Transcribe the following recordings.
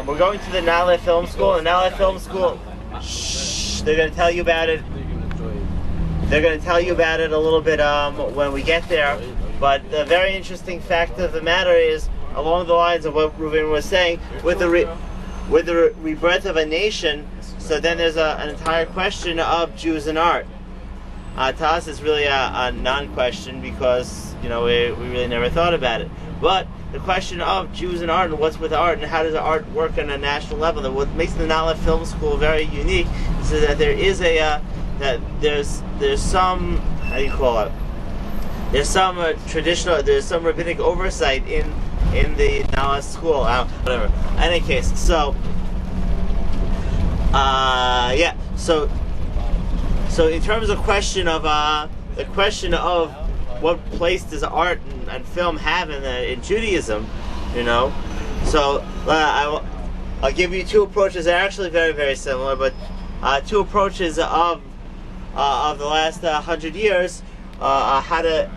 We're going to the Nale Film School. The Nale Film School, they're going to tell you about it. They're going to tell you about it a little bit when we get there. But the very interesting fact of the matter is, along the lines of what Reuven was saying, with the rebirth of a nation, so then there's an entire question of Jews and art. To us, it's really a non-question because we really never thought about it. But the question of Jews and art and what's with art and how does art work on a national level, and what makes the Nala Film School very unique is that there is there's some, how do you call it? There's some there's some rabbinic oversight in the Nala school. Whatever. In any case, so So in terms of question of the question of what place does art and film have in Judaism, so I'll give you two approaches that are actually very, very similar, but two approaches of the last 100 years, how to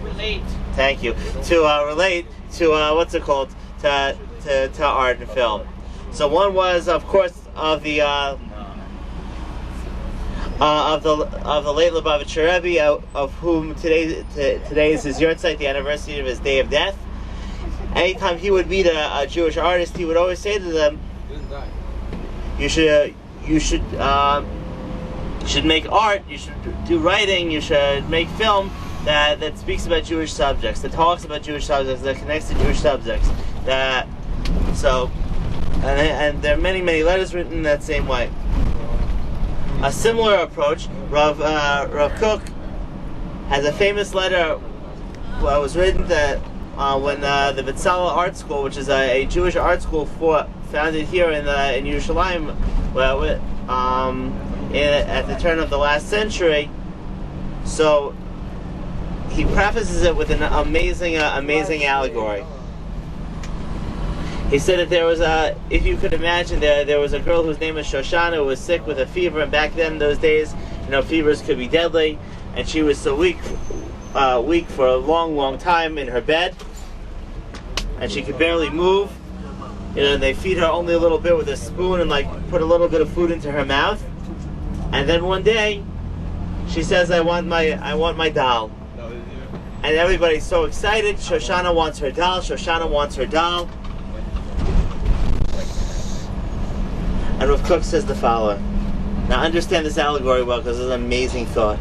relate. Thank you. To relate to what's it called, to art and film. So one was, of course, of the late Lubavitcher Rebbe, of whom today is his yahrzeit, the anniversary of his day of death. Anytime he would meet a Jewish artist, he would always say to them, "You should make art. You should do writing. You should make film that speaks about Jewish subjects, that talks about Jewish subjects, that connects to Jewish subjects." And there are many, many letters written in that same way. A similar approach, Rav Kook has a famous letter that was written when the Betzalel Art School, which is a Jewish art school founded here in Yerushalayim, at the turn of the last century. So he prefaces it with an amazing allegory. He said that there was if you could imagine, there was a girl whose name was Shoshana who was sick with a fever, and back then in those days, fevers could be deadly, and she was so weak for a long, long time in her bed, and she could barely move. And they feed her only a little bit with a spoon and put a little bit of food into her mouth. And then one day, she says, "I want my doll." And everybody's so excited. Shoshana wants her doll. Shoshana wants her doll. And Rav Kook says the following. Now understand this allegory well, because it's an amazing thought.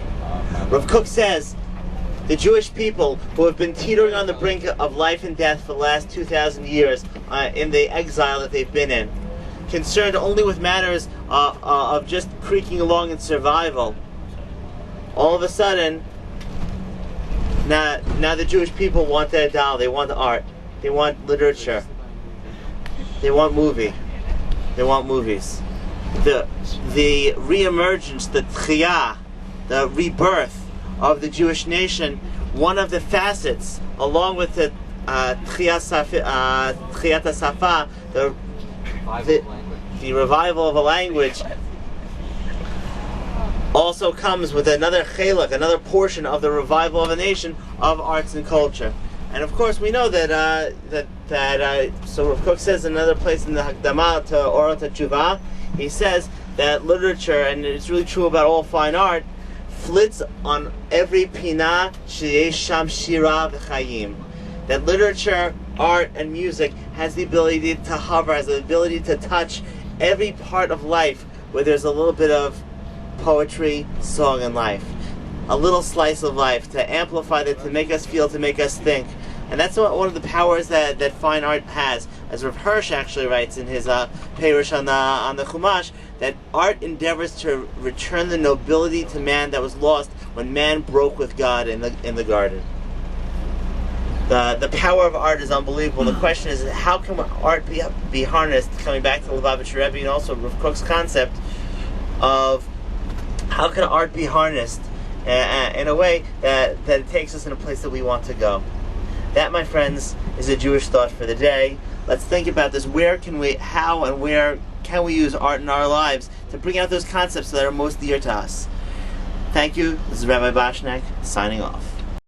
Rav Kook says, the Jewish people who have been teetering on the brink of life and death for the last 2,000 years in the exile that they've been in, concerned only with matters of just creaking along in survival, all of a sudden, now the Jewish people want their doll, they want art, they want literature, they want movies. The re-emergence, the tchiyah, the rebirth of the Jewish nation, one of the facets, along with the tchiyat safa, the revival of a language, also comes with another chelak, another portion of the revival of a nation, of arts and culture. And of course, we know that so Rav Kook says in another place in the Hakdama to Orot HaTshuvah, he says that literature, and it's really true about all fine art, flits on every pina sheyesh sham shira v'chayim. That literature, art, and music has the ability to hover, has the ability to touch every part of life where there's a little bit of poetry, song, and life. A little slice of life to amplify that, to make us feel, to make us think. And that's one of the powers that fine art has. As Rav Hirsch actually writes in his Perush on the Chumash, that art endeavors to return the nobility to man that was lost when man broke with God in the garden. The power of art is unbelievable. The question is, how can art be harnessed, coming back to Lubavitcher Rebbe and also Rav Kook's concept of how can art be harnessed in a way that it takes us in a place that we want to go. That, my friends, is a Jewish thought for the day. Let's think about this. How and where can we use art in our lives to bring out those concepts that are most dear to us? Thank you. This is Rabbi Bashnek, signing off.